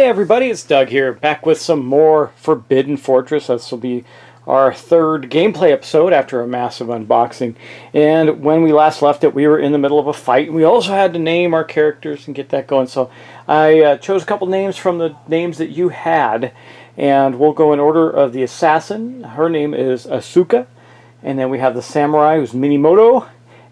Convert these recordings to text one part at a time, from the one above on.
Hey everybody, it's Doug here, back with some more Forbidden Fortress. This will be our third gameplay episode after a massive unboxing. And when we last left it, we were in the middle of a fight. We also had to name our characters and get that going. So I chose a couple names from the names that you had. And we'll go in order of the assassin. Her name is Asuka. And then we have the samurai, who's Minimoto.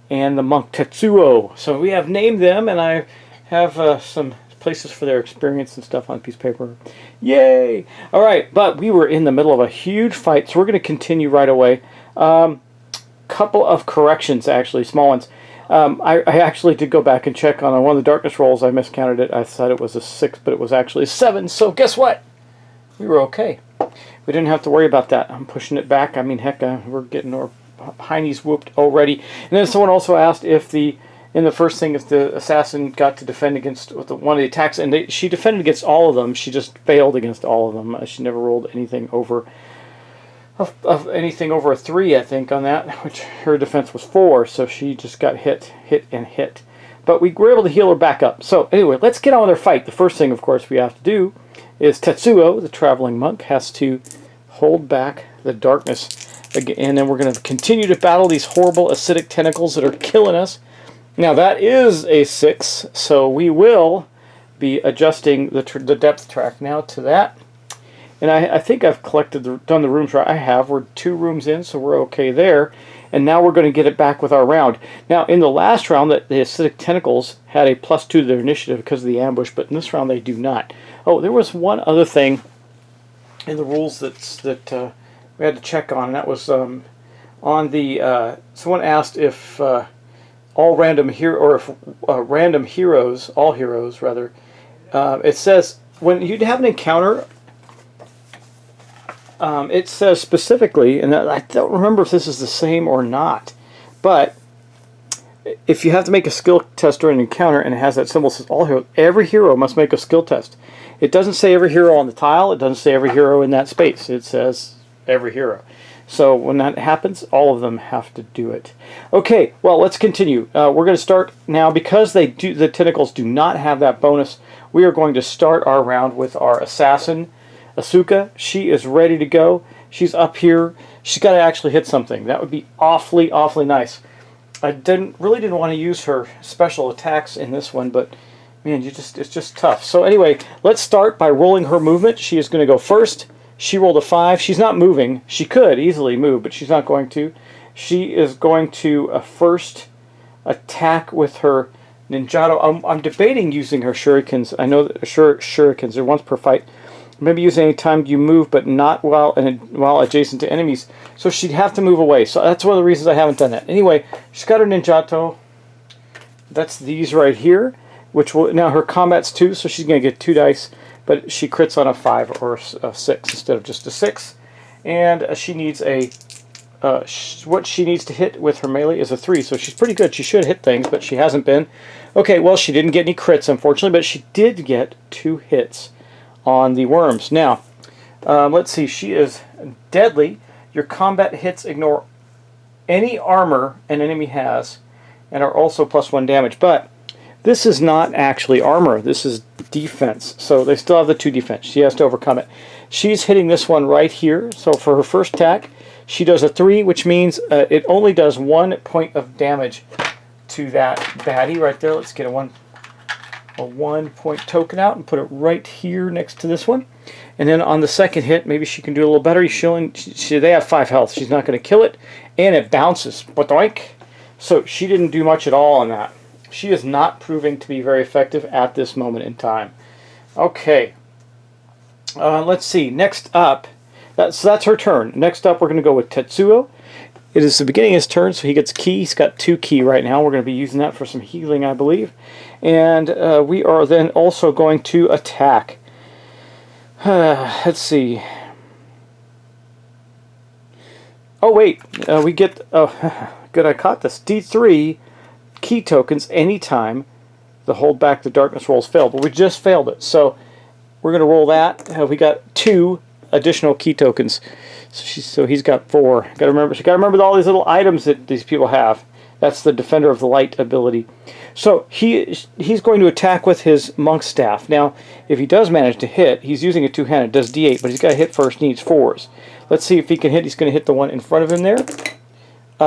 And the monk, Tetsuo. So we have named them, and I have some places for their experience and stuff on a piece of paper. Yay! Alright, but we were in the middle of a huge fight, so we're going to continue right away. Couple of corrections, actually, small ones. I actually did go back and check on one of the darkness rolls. I miscounted it. I thought it was a 6, but it was actually a 7, so guess what? We were okay. We didn't have to worry about that. I'm pushing it back. I mean, heck, we're getting our heinies whooped already. And then someone also asked if in the first thing, if the assassin got to defend against one of the attacks, and she defended against all of them. She just failed against all of them. She never rolled anything over anything over a 3, I think, on that, which her defense was 4, so she just got hit. But we were able to heal her back up. So anyway, let's get on with our fight. The first thing, of course, we have to do is Tetsuo, the traveling monk, has to hold back the darkness again, and then we're going to continue to battle these horrible acidic tentacles that are killing us. Now that is a 6, so we will be adjusting the depth track now to that. And I think I've done the rooms right. I have. We're 2 rooms in, so we're okay there. And now we're going to get it back with our round. Now in the last round, the acidic tentacles had a +2 to their initiative because of the ambush, but in this round they do not. Oh, there was one other thing in the rules that we had to check on, and that was on the. Someone asked if. All random heroes, all heroes rather, it says when you have an encounter, it says specifically, and I don't remember if this is the same or not, but if you have to make a skill test during an encounter and it has that symbol that says all heroes, every hero must make a skill test. It doesn't say every hero on the tile, it doesn't say every hero in that space, it says every hero. So when that happens, all of them have to do it. Okay, well, let's continue. We're going to start now. Because the tentacles do not have that bonus, we are going to start our round with our assassin, Asuka. She is ready to go. She's up here. She's got to actually hit something. That would be awfully, awfully nice. I really didn't want to use her special attacks in this one, but man, it's just tough. So anyway, let's start by rolling her movement. She is going to go first. She rolled a 5. She's not moving. She could easily move, but she's not going to. She is going to first attack with her ninjato. I'm debating using her shurikens. I know that shurikens are once per fight. Maybe use any time you move, but not while adjacent to enemies. So she'd have to move away. So that's one of the reasons I haven't done that. Anyway, she's got her ninjato. That's these right here, which will now her combat's 2, so she's going to get 2 dice. But she crits on a 5 or a 6 instead of just a 6. And she needs what she needs to hit with her melee is a 3. So she's pretty good. She should hit things, but she hasn't been. Okay, well, she didn't get any crits, unfortunately, but she did get 2 hits on the worms. Now, let's see. She is deadly. Your combat hits ignore any armor an enemy has and are also +1 damage. But this is not actually armor. This is defense. So they still have the 2 defense. She has to overcome it. She's hitting this one right here. So for her first attack, she does a 3, which means it only does 1 point of damage to that baddie right there. Let's get a 1 point token out and put it right here next to this one. And then on the second hit, maybe she can do a little better. They have 5 health. She's not going to kill it. And it bounces. Boink. So she didn't do much at all on that. She is not proving to be very effective at this moment in time. Okay. Let's see. Next up, so that's her turn. Next up, we're going to go with Tetsuo. It is the beginning of his turn, so he gets ki. He's got 2 ki right now. We're going to be using that for some healing, I believe. And we are then also going to attack. Let's see. Oh, wait. We get... Oh, good, I caught this. D3... key tokens anytime the hold back the darkness rolls failed, but we just failed it, so we're going to roll that. We got 2 additional key tokens, so he's got 4. Got to remember all these little items that these people have. That's the Defender of the Light ability. So he's going to attack with his Monk Staff. Now, if he does manage to hit, he's using a two-handed, does D8, but he's got to hit first, needs 4s. Let's see if he can hit. He's going to hit the one in front of him there.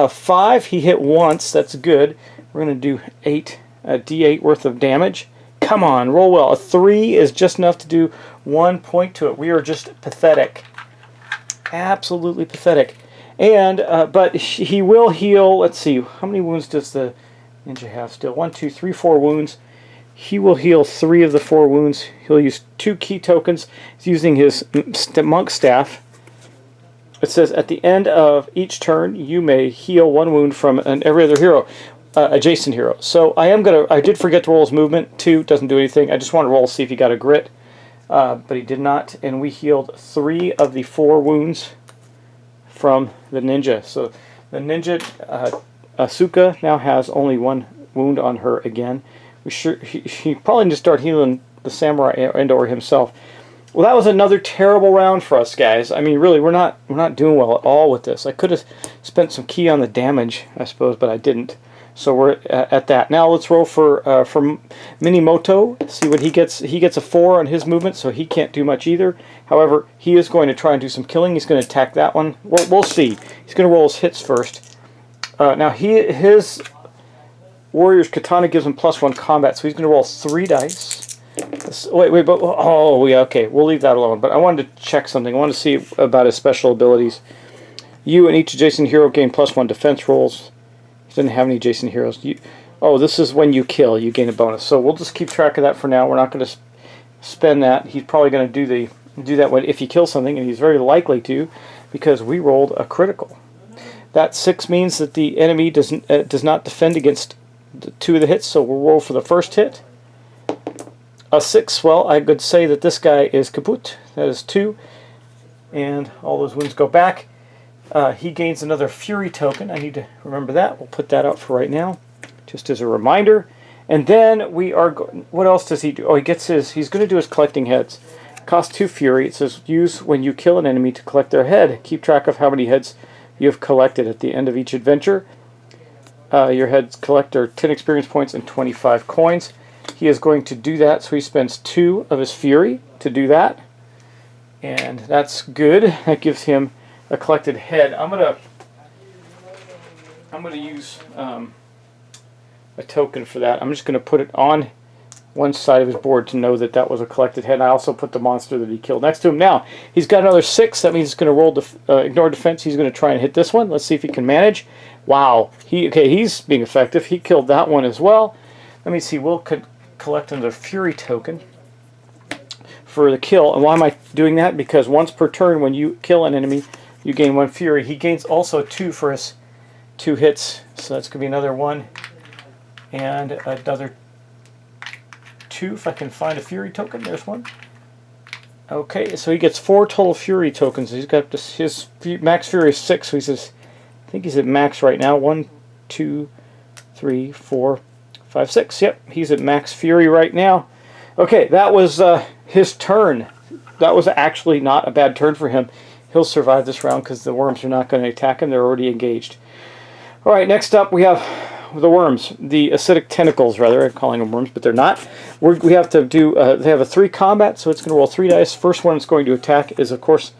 5, he hit once, that's good. We're going to do 8 D8 worth of damage. Come on, roll well. A 3 is just enough to do 1 point to it. We are just pathetic. Absolutely pathetic. And, but he will heal, let's see, how many wounds does the ninja have still? 1, 2, 3, 4 wounds. He will heal 3 of the 4 wounds. He'll use 2 key tokens. He's using his monk staff. It says, at the end of each turn, you may heal 1 wound from every other hero, adjacent hero. So I did forget to roll his movement. 2 doesn't do anything. I just want to roll to see if he got a grit. But he did not. And we healed 3 of the 4 wounds from the ninja. So the ninja, Asuka, now has only 1 wound on her again. He probably need to start healing the samurai and/or himself. Well, that was another terrible round for us, guys. I mean, really, we're not doing well at all with this. I could have spent some key on the damage, I suppose, but I didn't. So we're at that. Now let's roll for Minimoto. See what he gets. He gets a 4 on his movement, so he can't do much either. However, he is going to try and do some killing. He's going to attack that one. We'll see. He's going to roll his hits first. Now his warrior's katana gives him +1 combat, so he's going to roll 3 dice. Wait, but oh yeah, okay. We'll leave that alone. But I wanted to check something. I wanted to see about his special abilities. You and each adjacent hero gain +1 defense rolls. He doesn't have any adjacent heroes. Oh, this is when you kill, you gain a bonus. So we'll just keep track of that for now. We're not going to spend that. He's probably going to do that if he kills something, and he's very likely to, because we rolled a critical. That 6 means that the enemy does not defend against 2 of the hits. So we'll roll for the first hit. A 6, well, I could say that this guy is kaput. That is 2. And all those wounds go back. He gains another Fury token. I need to remember that. We'll put that out for right now, just as a reminder. And then we are... What else does he do? Oh, he's going to do his collecting heads. Cost 2 Fury. It says, use when you kill an enemy to collect their head. Keep track of how many heads you have collected at the end of each adventure. Your heads collect are 10 experience points and 25 coins. He is going to do that, so he spends 2 of his Fury to do that. And that's good. That gives him a collected head. I'm gonna use a token for that. I'm just gonna put it on one side of his board to know that that was a collected head. I also put the monster that he killed next to him. Now he's got another 6. That means he's going to roll ignore defense. He's going to try and hit this one. Let's see if he can manage. Wow, he's being effective. He killed that one as well. Let me see. We'll collect another Fury token for the kill. And why am I doing that? Because once per turn, when you kill an enemy, you gain 1 Fury. He gains also 2 for his 2 hits. So that's going to be another 1 and another 2 if I can find a Fury token. There's 1. Okay, so he gets 4 total Fury tokens. He's got his max Fury is 6, so I think he's at max right now. 1, 2, 3, 4, 5, 6. Yep, he's at max Fury right now. Okay, that was his turn. That was actually not a bad turn for him. He'll survive this round because the worms are not going to attack him. They're already engaged. All right, next up we have the worms, the acidic tentacles, rather. I'm calling them worms, but they're not. We have to do, they have a 3 combat, so it's going to roll 3 dice. First one it's going to attack is, of course,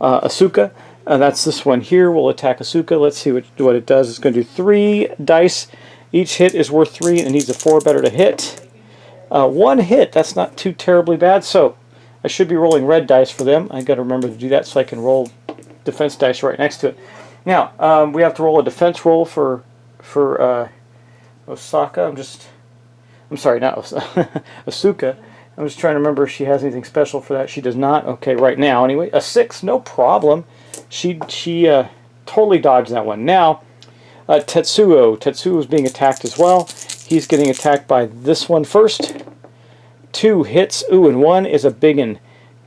Asuka. That's this one here. We'll attack Asuka. Let's see what it does. It's going to do 3 dice. Each hit is worth 3, and it needs a 4 better to hit. 1 hit, that's not too terribly bad, so I should be rolling red dice for them. I got to remember to do that so I can roll defense dice right next to it. Now, we have to roll a defense roll for Osaka. I'm sorry, not Asuka. I'm just trying to remember if she has anything special for that. She does not. Okay, right now anyway. A 6, no problem. She totally dodged that one. Now, Tetsuo. Tetsuo is being attacked as well. He's getting attacked by this one first. 2 hits. Ooh, and 1 is a big one.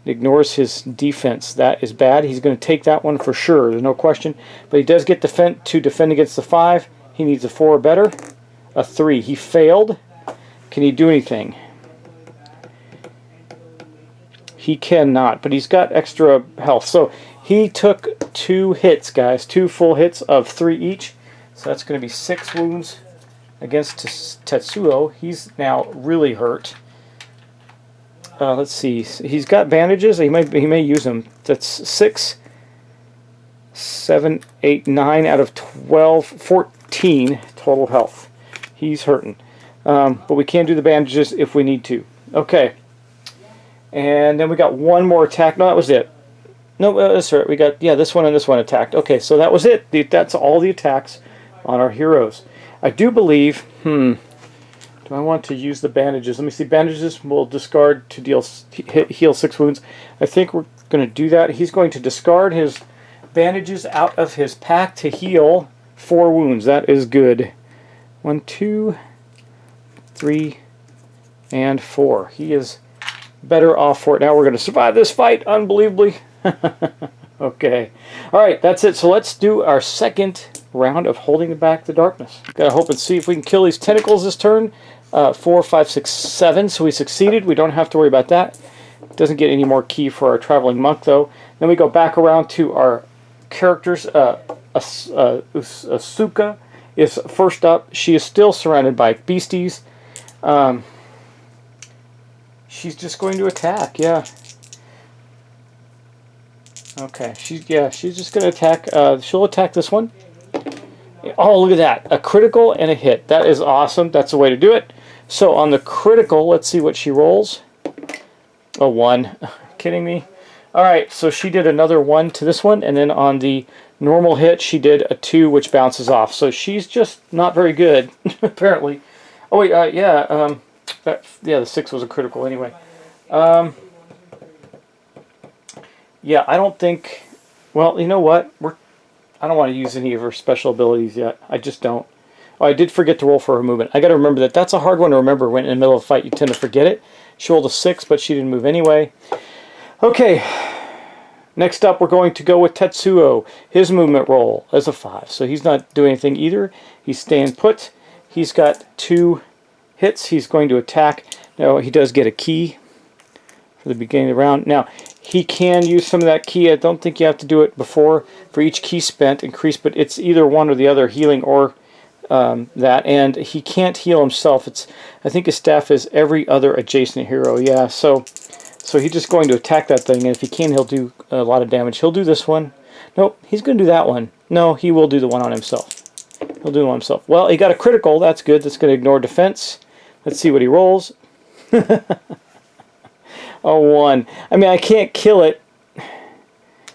Ignores his defense. That is bad. He's going to take that one for sure. There's no question. But he does get to defend against the 5. He needs a 4 or better. A 3. He failed. Can he do anything? He cannot, but he's got extra health. So he took 2 hits, guys. 2 full hits of 3 each. So that's going to be 6 wounds against Tetsuo. He's now really hurt. Let's see. He's got bandages. He may use them. That's 6, 7, 8, 9 out of 12, 14 total health. He's hurting. But we can do the bandages if we need to. Okay. And then we got one more attack. No, that was it. No, that's right. We got, yeah, this one and this one attacked. Okay, so that was it. That's all the attacks on our heroes. I do believe, do I want to use the bandages? Let me see. Bandages will discard to heal 6 wounds. I think we're going to do that. He's going to discard his bandages out of his pack to heal 4 wounds. That is good. 1, 2, 3, and 4. He is better off for it. Now we're going to survive this fight unbelievably. Okay. Alright, that's it. So let's do our second round of holding back the darkness. Gotta hope and see if we can kill these tentacles this turn. 4, 5, 6, 7. So we succeeded. We don't have to worry about that. Doesn't get any more key for our traveling monk though. Then we go back around to our characters. Asuka is first up. She is still surrounded by beasties. She's just going to attack, yeah. Okay, she's just going to attack. She'll attack this one. Oh, look at that. A critical and a hit. That is awesome. That's the way to do it. So on the critical, let's see what she rolls. A 1. Kidding me? Alright, so she did another 1 to this one, and then on the normal hit, she did a 2, which bounces off. So she's just not very good, apparently. Oh, wait, yeah, the 6 was a critical anyway. Yeah, I don't think... Well, you know what? I don't want to use any of her special abilities yet. I just don't. Oh, I did forget to roll for her movement. I got to remember that. That's a hard one to remember when in the middle of a fight you tend to forget it. She rolled a 6, but she didn't move anyway. Okay. Next up, we're going to go with Tetsuo. His movement roll is a 5. So he's not doing anything either. He's staying put. He's got 2 hits. He's going to attack. Now, he does get a key for the beginning of the round. Now, he can use some of that key. I don't think you have to do it before. For each key spent, increase, but it's either one or the other, healing or that. And he can't heal himself. I think his staff is every other adjacent hero. Yeah, so he's just going to attack that thing, and if he can, he'll do a lot of damage. He'll do this one. Nope, he's going to do that one. No, he will do the one on himself. He'll do it on himself. Well, he got a critical. That's good. That's going to ignore defense. Let's see what he rolls. A 1. I mean, I can't kill it.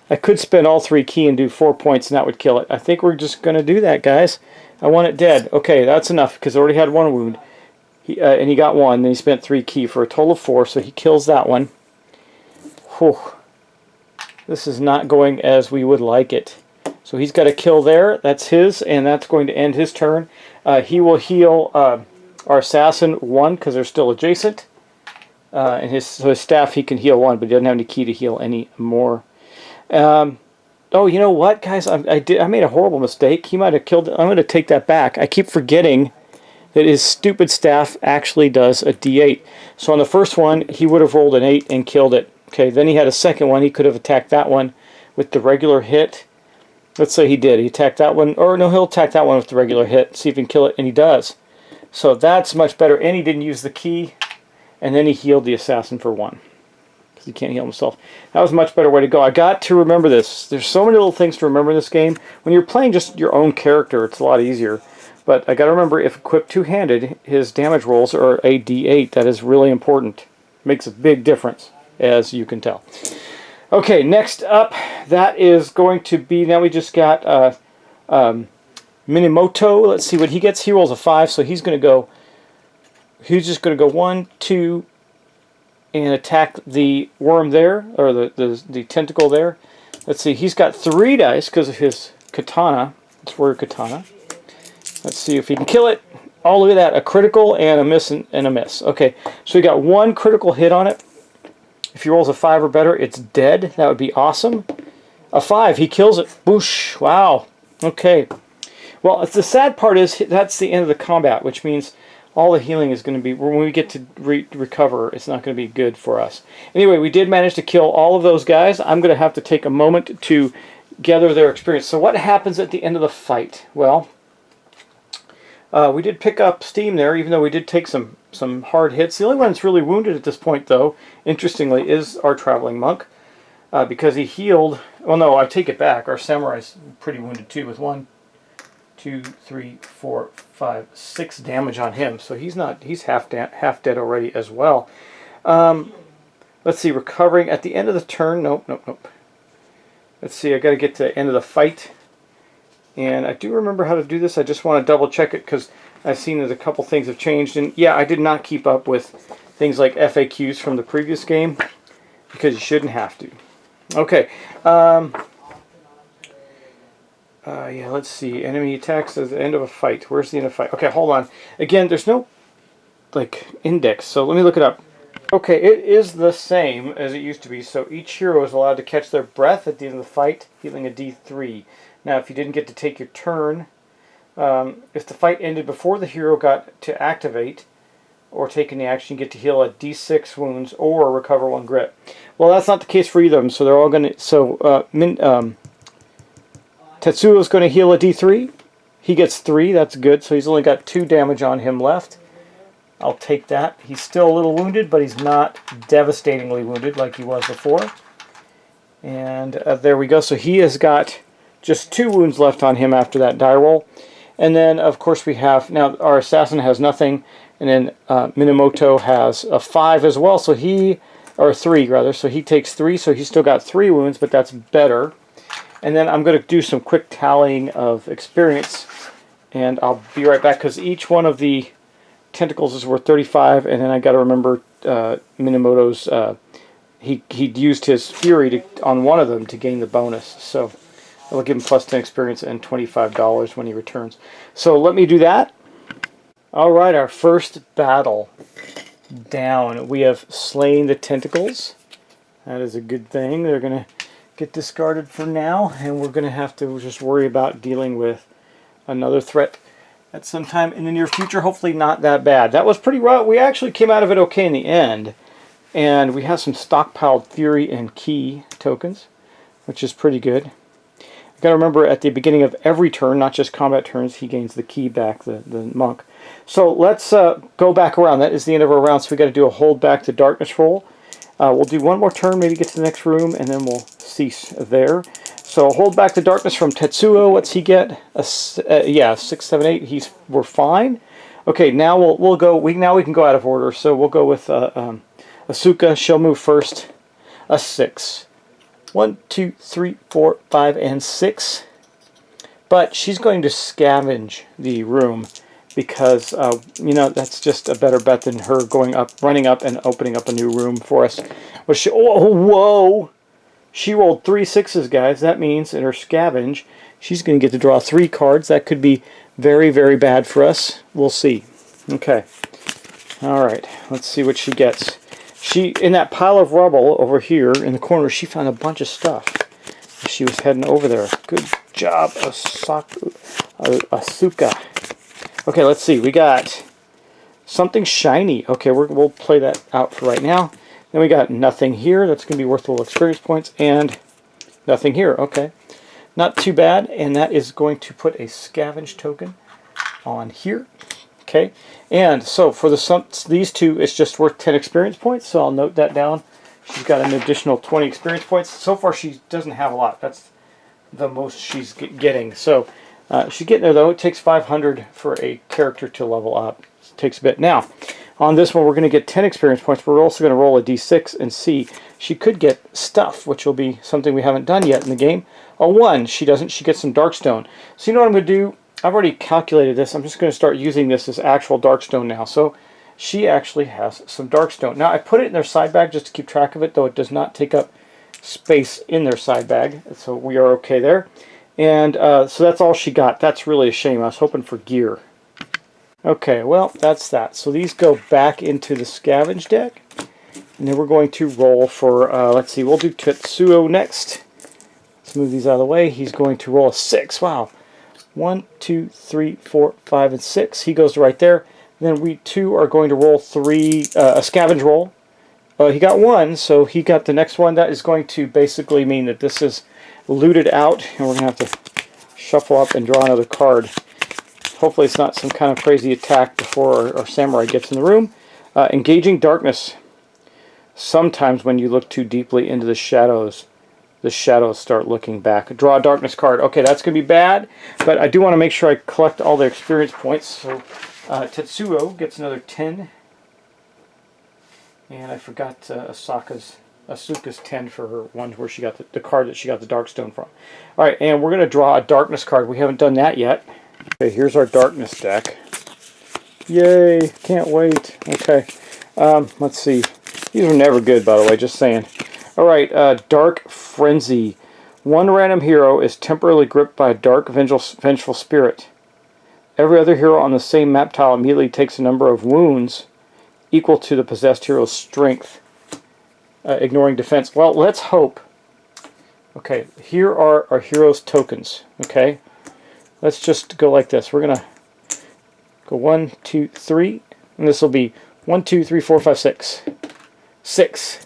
I could spend all 3 key and do 4 points, and that would kill it. I think we're just going to do that, guys. I want it dead. Okay, that's enough, because I already had 1 wound. And he got 1, and he spent 3 key for a total of 4, so he kills that one. Whew. This is not going as we would like it. So he's got a kill there. That's his, and that's going to end his turn. He will heal our assassin 1, because they're still adjacent. And his staff, he can heal 1, but he doesn't have any key to heal any more. Oh, you know what, guys? I made a horrible mistake. He might have killed it. I'm going to take that back. I keep forgetting that his stupid staff actually does a D8. So on the first one, he would have rolled an 8 and killed it. Okay, then he had a second one. He could have attacked that one with the regular hit. Let's say he did. He attacked that one. Or no, he'll attack that one with the regular hit. See if he can kill it. And he does. So that's much better. And he didn't use the key. And then he healed the assassin for 1. Because he can't heal himself. That was a much better way to go. I got to remember this. There's so many little things to remember in this game. When you're playing just your own character, it's a lot easier. But I got to remember, if equipped two-handed, his damage rolls are a D8. That is really important. Makes a big difference, as you can tell. Okay, next up, that is going to be... Now we just got Minamoto. Let's see what he gets. He rolls a 5, so he's going to go... He's just going to go 1, 2, and attack the worm there, or the tentacle there. Let's see, he's got 3 dice because of his katana. It's word katana. Let's see if he can kill it. Oh, look at that, a critical and a miss and a miss. Okay, so he got 1 critical hit on it. If he rolls a 5 or better, it's dead. That would be awesome. A 5, he kills it. Boosh, wow. Okay. Well, the sad part is that's the end of the combat, which means all the healing is going to be, when we get to recover, it's not going to be good for us. Anyway, we did manage to kill all of those guys. I'm going to have to take a moment to gather their experience. So what happens at the end of the fight? Well, We did pick up steam there, even though we did take some hard hits. The only one that's really wounded at this point, though, interestingly, is our traveling monk, because he healed. Well, no, I take it back. Our samurai's pretty wounded too, with 1, 2, 3, 4, 5, 6 damage on him. So he's half dead already as well. Let's see, recovering at the end of the turn. Nope, nope, nope. Let's see, I got to get to the end of the fight. And I do remember how to do this. I just want to double check it because I've seen that a couple things have changed. And yeah, I did not keep up with things like FAQs from the previous game because you shouldn't have to. Okay. Yeah, let's see. Enemy attacks at the end of a fight. Where's the end of a fight? Okay, hold on. Again, there's no like index, so let me look it up. Okay, it is the same as it used to be. So each hero is allowed to catch their breath at the end of the fight, healing a D3. Now, if you didn't get to take your turn, if the fight ended before the hero got to activate or take any action, you get to heal a D6 wounds or recover 1 grit. Well, that's not the case for either of them. So they're all going to. So Tetsuo's going to heal a D3. He gets 3. That's good. So he's only got 2 damage on him left. I'll take that. He's still a little wounded, but he's not devastatingly wounded like he was before. And there we go. So he has got just 2 wounds left on him after that die roll. And then, of course, we have... Now, our assassin has nothing. And then Minamoto has a 5 as well. So he... Or 3, rather. So he takes 3. So he's still got 3 wounds, but that's better. And then I'm going to do some quick tallying of experience. And I'll be right back, because each one of the tentacles is worth 35, and then I got to remember Minamoto's. He used his fury on one of them to gain the bonus, so it'll give him plus 10 experience and $25 when he returns. So let me do that. All right, our first battle down. We have slain the tentacles. That is a good thing. They're going to get discarded for now, and we're going to have to just worry about dealing with another threat at some time in the near future. Hopefully not that bad. That was pretty rough. We actually came out of it okay in the end. And we have some stockpiled Fury and Key tokens, which is pretty good. You got to remember, at the beginning of every turn, not just combat turns, he gains the key back, the monk. So let's go back around. That is the end of our round, so we got to do a hold back to darkness roll. We'll do one more turn, maybe get to the next room, and then we'll cease there. So hold back the darkness from Tetsuo. What's he get? Yeah, 6, 7, 8. We're fine. Okay, now we'll go. Now we can go out of order. So we'll go with Asuka. She'll move first. A 6. 1, 2, 3, 4, 5, and 6. But she's going to scavenge the room because you know, that's just a better bet than her running up and opening up a new room for us. Well, whoa! She rolled 3 6s, guys. That means in her scavenge, she's going to get to draw 3 cards. That could be very, very bad for us. We'll see. Okay. All right. Let's see what she gets. In that pile of rubble over here in the corner, she found a bunch of stuff. She was heading over there. Good job, Asuka. Okay, let's see. We got something shiny. Okay, we'll play that out for right now. Then we got nothing here. That's going to be worth a little experience points. And nothing here. Okay. Not too bad. And that is going to put a scavenge token on here. Okay. And so for these two, it's just worth 10 experience points. So I'll note that down. She's got an additional 20 experience points. So far, she doesn't have a lot. That's the most she's getting. So she's getting there, though. It takes 500 for a character to level up. It takes a bit. Now, on this one, we're going to get 10 experience points. But we're also going to roll a d6 and see. She could get stuff, which will be something we haven't done yet in the game. A 1, she doesn't. She gets some Darkstone. So you know what I'm going to do? I've already calculated this. I'm just going to start using this as actual Darkstone now. So she actually has some Darkstone. Now, I put it in their side bag just to keep track of it, though it does not take up space in their side bag. So we are okay there. And so that's all she got. That's really a shame. I was hoping for gear. Okay, well, that's that. So these go back into the scavenge deck. And then we're going to roll for, let's see, we'll do Tetsuo next. Let's move these out of the way. He's going to roll a 6. Wow. 1, 2, 3, 4, 5, and 6. He goes right there. Then we two are going to roll a scavenge roll. He got 1, so he got the next one. That is going to basically mean that this is looted out, and we're going to have to shuffle up and draw another card. Hopefully it's not some kind of crazy attack before our samurai gets in the room. Engaging darkness. Sometimes when you look too deeply into the shadows start looking back. Draw a darkness card. Okay, that's going to be bad, but I do want to make sure I collect all the experience points. So Tetsuo gets another 10. And I forgot Asuka's 10 for her one where she got the card that she got the Darkstone from. Alright, and we're going to draw a darkness card. We haven't done that yet. Okay, here's our darkness deck. Yay, can't wait. Okay, let's see. These are never good, by the way, just saying. Alright, Dark Frenzy. One random hero is temporarily gripped by a dark, vengeful spirit. Every other hero on the same map tile immediately takes a number of wounds equal to the possessed hero's strength, ignoring defense. Well, let's hope. Okay, here are our hero's tokens. Okay, let's just go like this. We're gonna go 1, 2, 3, and this will be 1, 2, 3, 4, 5, 6. 6.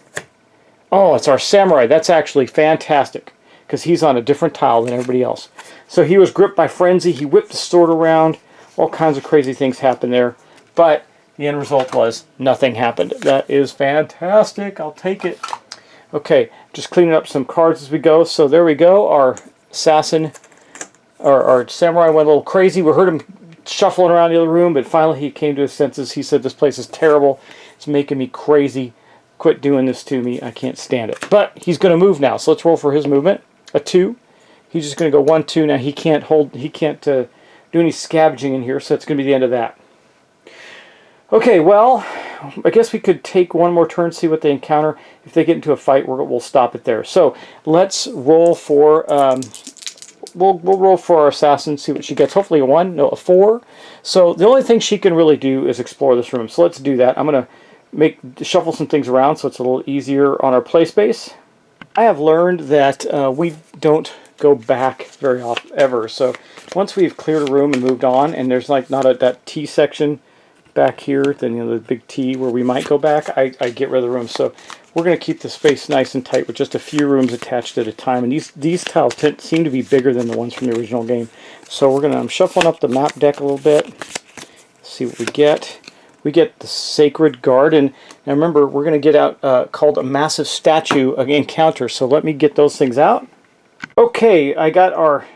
Oh, it's our samurai. That's actually fantastic because he's on a different tile than everybody else. So he was gripped by frenzy. He whipped the sword around. All kinds of crazy things happened there, but the end result was nothing happened. That is fantastic. I'll take it. Okay, just cleaning up some cards as we go. So there we go. Our assassin, our samurai went a little crazy. We heard him shuffling around the other room, but finally he came to his senses. He said, "This place is terrible. It's making me crazy. Quit doing this to me. I can't stand it." But he's going to move now. So let's roll for his movement. A 2. He's just going to go 1, 2. Now he can't do any scavenging in here, so it's going to be the end of that. Okay, well, I guess we could take one more turn, see what they encounter. If they get into a fight, we'll stop it there. So let's roll for we'll roll for our assassin, see what she gets. Hopefully a 1, no, a 4. So the only thing she can really do is explore this room. So let's do that. I'm going to shuffle some things around so it's a little easier on our play space. I have learned that we don't go back very often ever. So once we've cleared a room and moved on, and there's like not that T section back here, then the big T where we might go back, I get rid of the room. So we're going to keep the space nice and tight with just a few rooms attached at a time. And these tiles seem to be bigger than the ones from the original game. So I'm shuffling up the map deck a little bit. See what we get. We get the Sacred Garden. Now remember, we're going to get out called a Massive Statue encounter. So let me get those things out. Okay, I got our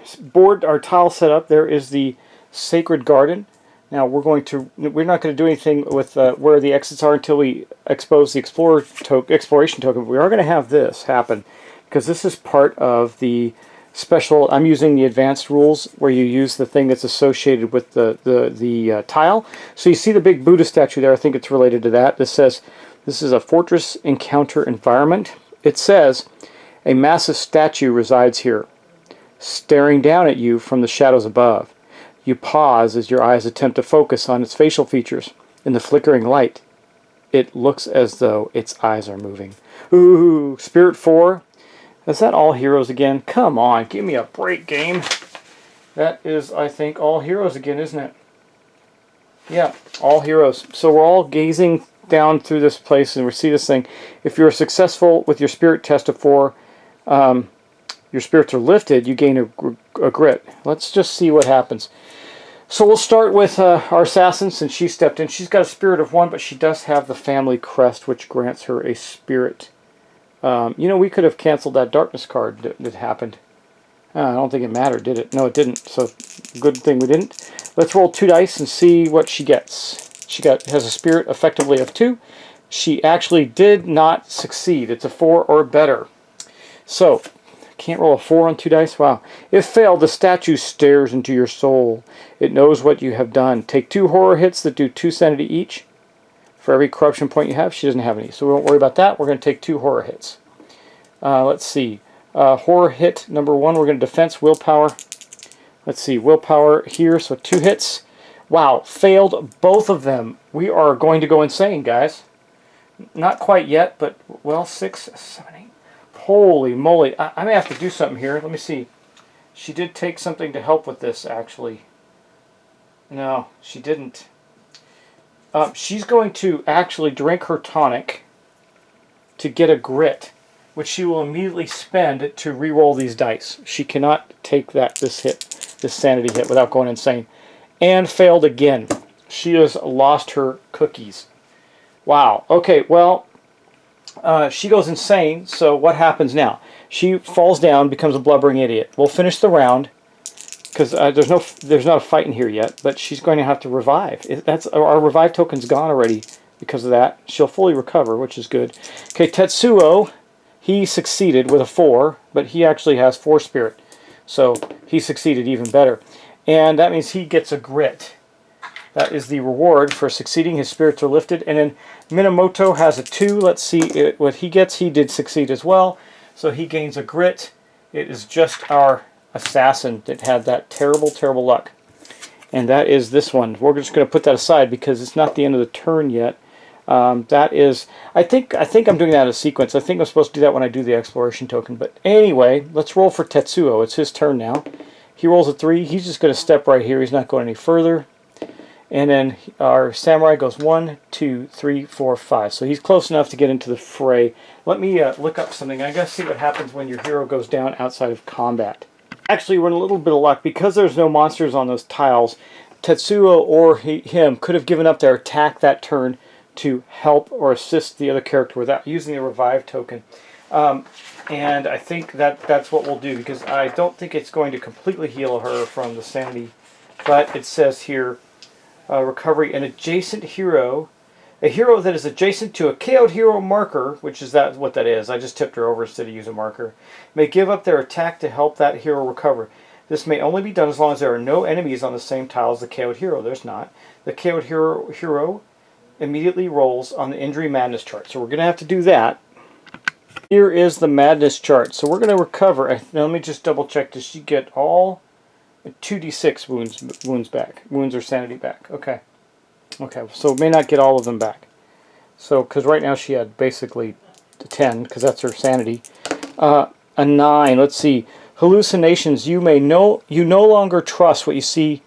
tile set up. There is the Sacred Garden. Now we're not going to do anything with where the exits are until we expose the exploration token. But we are going to have this happen because this is part of the special. I'm using the advanced rules where you use the thing that's associated with the tile. So you see the big Buddha statue there. I think it's related to that. This says this is a fortress encounter environment. It says a massive statue resides here, staring down at you from the shadows above. You pause as your eyes attempt to focus on its facial features. In the flickering light, it looks as though its eyes are moving. Ooh, Spirit 4. Is that all heroes again? Come on, give me a break, game. That is, I think, all heroes again, isn't it? Yeah, all heroes. So we're all gazing down through this place and we see this thing. If you're successful with your spirit test of 4, your spirits are lifted, you gain a grit. Let's just see what happens. So we'll start with our assassin since she stepped in. She's got a spirit of 1, but she does have the family crest, which grants her a spirit. We could have canceled that darkness card that happened. I don't think it mattered, did it? No, it didn't. So good thing we didn't. Let's roll 2 dice and see what she gets. She has a spirit effectively of 2. She actually did not succeed. It's a 4 or better. So can't roll a 4 on 2 dice? Wow. If failed, the statue stares into your soul. It knows what you have done. Take 2 horror hits that do 2 sanity each. For every corruption point you have, she doesn't have any. So we won't worry about that. We're going to take 2 horror hits. Let's see. Horror hit number 1, we're going to defense, willpower. Let's see, willpower here, so 2 hits. Wow, failed both of them. We are going to go insane, guys. Not quite yet, but, well, 6, 7, 8. Holy moly. I may have to do something here. Let me see. She did take something to help with this, actually. No, she didn't. She's going to actually drink her tonic to get a grit, which she will immediately spend to re-roll these dice. She cannot take this sanity hit without going insane. and failed again. She has lost her cookies. Wow. Okay, well, she goes insane, so what happens now? She falls down, becomes a blubbering idiot. We'll finish the round, because there's not a fight in here yet, but she's going to have to revive. Our revive token's gone already because of that. She'll fully recover, which is good. Okay, Tetsuo, he succeeded with a 4, but he actually has 4 spirit, so he succeeded even better. And that means he gets a grit. That is the reward for succeeding. His spirits are lifted. And then Minamoto has a 2. Let's see what he gets. He did succeed as well, so he gains a grit. It is just our assassin that had that terrible, terrible luck. And that is this one. We're just going to put that aside because it's not the end of the turn yet. That is, I think I'm doing that in a sequence. I think I'm supposed to do that when I do the exploration token. But anyway, let's roll for Tetsuo. It's his turn now. He rolls a 3. He's just going to step right here. He's not going any further. And then our samurai goes 1, 2, 3, 4, 5. So he's close enough to get into the fray. Let me look up something. I gotta see what happens when your hero goes down outside of combat. Actually, we're in a little bit of luck. Because there's no monsters on those tiles, Tetsuo or him could have given up their attack that turn to help or assist the other character without using the revive token. And I think that's what we'll do, because I don't think it's going to completely heal her from the sanity. But it says here, recovery, an adjacent hero, a hero that is adjacent to a KO'd hero marker, which is what that is. I just tipped her over instead of use a marker, may give up their attack to help that hero recover. This may only be done as long as there are no enemies on the same tile as the KO'd hero. There's not. The KO'd hero immediately rolls on the injury madness chart. So we're going to have to do that. Here is the madness chart. So we're going to recover. Now let me just double check. Does she get all 2d6 wounds back? Wounds or sanity back. Okay. Okay, so may not get all of them back. So, because right now she had basically 10, because that's her sanity. A 9. Let's see. Hallucinations. You no longer trust what you see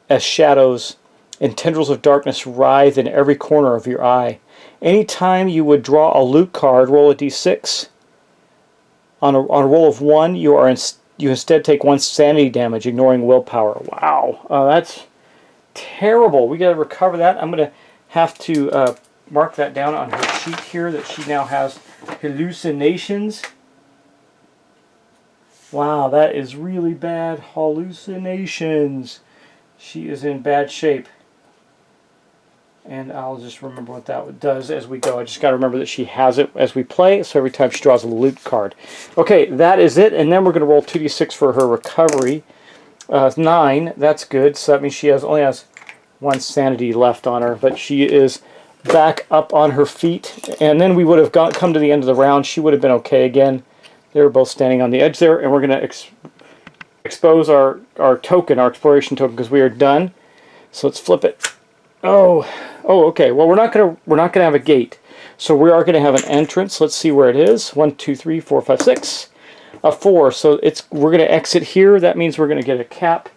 as shadows and tendrils of darkness writhe in every corner of your eye. Anytime you would draw a loot card, roll a d6. On a roll of 1, you instead take 1 sanity damage, ignoring willpower. Wow, that's terrible. We got to recover that. I'm going to have to mark that down on her sheet here that she now has hallucinations. Wow, that is really bad. Hallucinations. She is in bad shape. And I'll just remember what that does as we go. I just got to remember that she has it as we play, so every time she draws a loot card. Okay, that is it, and then we're going to roll 2d6 for her recovery. 9, that's good, so that means she only has 1 sanity left on her, but she is back up on her feet, and then we would have come to the end of the round. She would have been okay again. They were both standing on the edge there, and we're going to expose our token, our exploration token, because we are done. So let's flip it. Oh, okay. Well, we're not gonna have a gate, so we are gonna have an entrance. Let's see where it is. 1, 2, 3, 4, 5, 6. A 4. So we're gonna exit here. That means we're gonna get a cap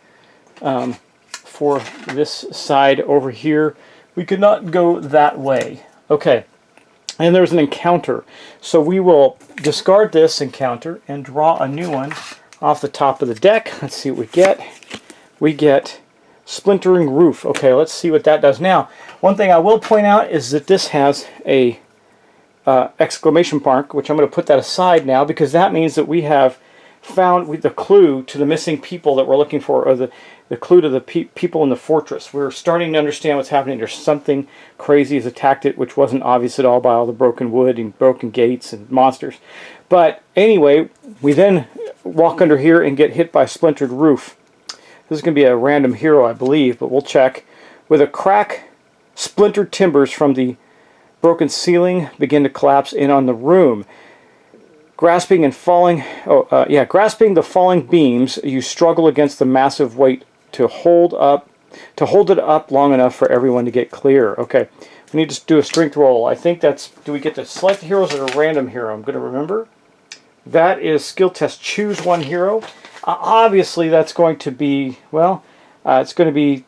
for this side over here. We could not go that way. Okay. And there's an encounter. So we will discard this encounter and draw a new one off the top of the deck. Let's see what we get. We get Splintering Roof. Okay, let's see what that does. Now, one thing I will point out is that this has a exclamation mark, which I'm going to put that aside now, because that means that we have found the clue to the missing people that we're looking for, or the clue to the people in the fortress. We're starting to understand what's happening. There's something crazy has attacked it, which wasn't obvious at all by all the broken wood and broken gates and monsters. But anyway, we then walk under here and get hit by Splintered Roof. This is going to be a random hero, I believe, but we'll check. With a crack, splintered timbers from the broken ceiling begin to collapse in on the room. Grasping the falling beams, you struggle against the massive weight to hold it up long enough for everyone to get clear. Okay, we need to do a strength roll. I think that's, do we get to select the heroes or a random hero? I'm going to remember. That is skill test. Choose one hero. Obviously, that's going to be, well, it's going to be,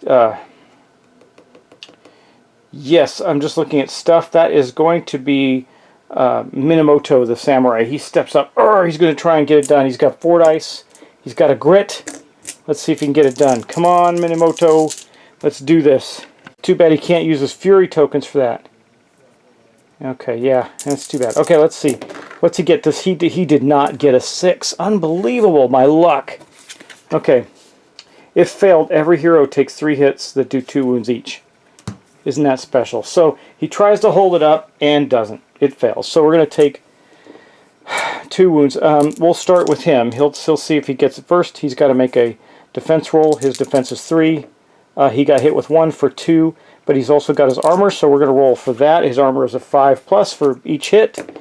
yes, I'm just looking at stuff. That is going to be Minamoto, the samurai. He steps up. He's going to try and get it done. He's got 4 dice. He's got a grit. Let's see if he can get it done. Come on, Minamoto. Let's do this. Too bad he can't use his Fury tokens for that. Okay, yeah, that's too bad. Okay, let's see. What's he get? He did not get a 6. Unbelievable, my luck. Okay. If failed, every hero takes 3 hits that do 2 wounds each. Isn't that special? So he tries to hold it up and doesn't. It fails. So we're going to take 2 wounds. We'll start with him. He'll see if he gets it first. He's got to make a defense roll. His defense is 3. He got hit with 1 for 2, but he's also got his armor, so we're going to roll for that. His armor is a 5+ for each hit,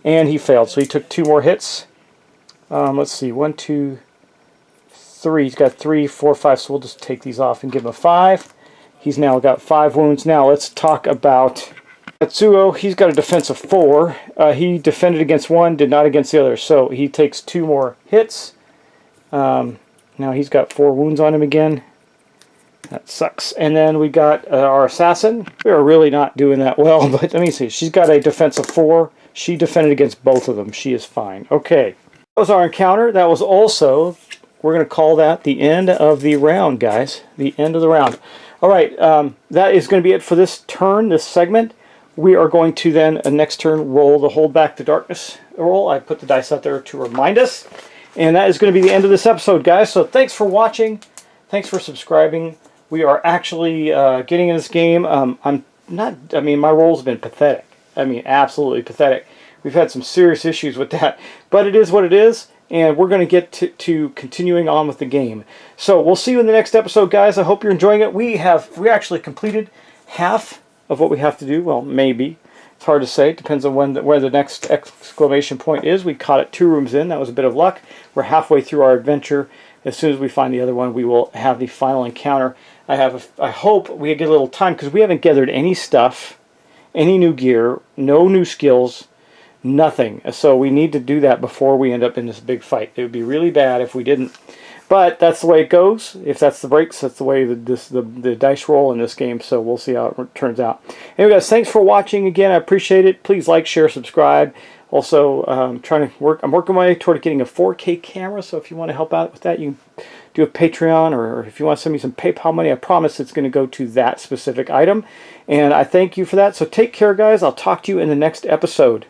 and he failed. So he took 2 more hits. Let's see, 1, 2, 3. He's got 3, 4, 5, so we'll just take these off and give him a 5. He's now got 5 wounds. Now let's talk about Atsuo. He's got a defense of 4. He defended against 1, did not against the other, so he takes 2 more hits. Now he's got 4 wounds on him again. That sucks. And then we got our assassin. We are really not doing that well, but let me see. She's got a defense of 4. She defended against both of them. She is fine. Okay. That was our encounter. That was also, we're going to call that the end of the round, guys. The end of the round. All right. That is going to be it for this turn, this segment. We are going to then, next turn, roll the Hold Back the Darkness roll. I put the dice out there to remind us. And that is going to be the end of this episode, guys. So thanks for watching. Thanks for subscribing. We are actually getting in this game. My roll's been pathetic. I mean, absolutely pathetic. We've had some serious issues with that. But it is what it is, and we're going to get to continuing on with the game. So we'll see you in the next episode, guys. I hope you're enjoying it. We actually completed half of what we have to do. Well, maybe. It's hard to say. It depends on where the next exclamation point is. We caught it 2 rooms in. That was a bit of luck. We're halfway through our adventure. As soon as we find the other one, we will have the final encounter. I hope we get a little time, because we haven't gathered any stuff, any new gear, no new skills, nothing. So we need to do that before we end up in this big fight. It would be really bad if we didn't. But that's the way it goes. If that's the breaks, that's the way the dice roll in this game. So we'll see how it turns out. Anyway, guys, thanks for watching again. I appreciate it. Please like, share, subscribe. Also, I'm working my way toward getting a 4K camera, so if you want to help out with that, you can do a Patreon, or if you want to send me some PayPal money, I promise it's going to go to that specific item. And I thank you for that. So take care, guys. I'll talk to you in the next episode.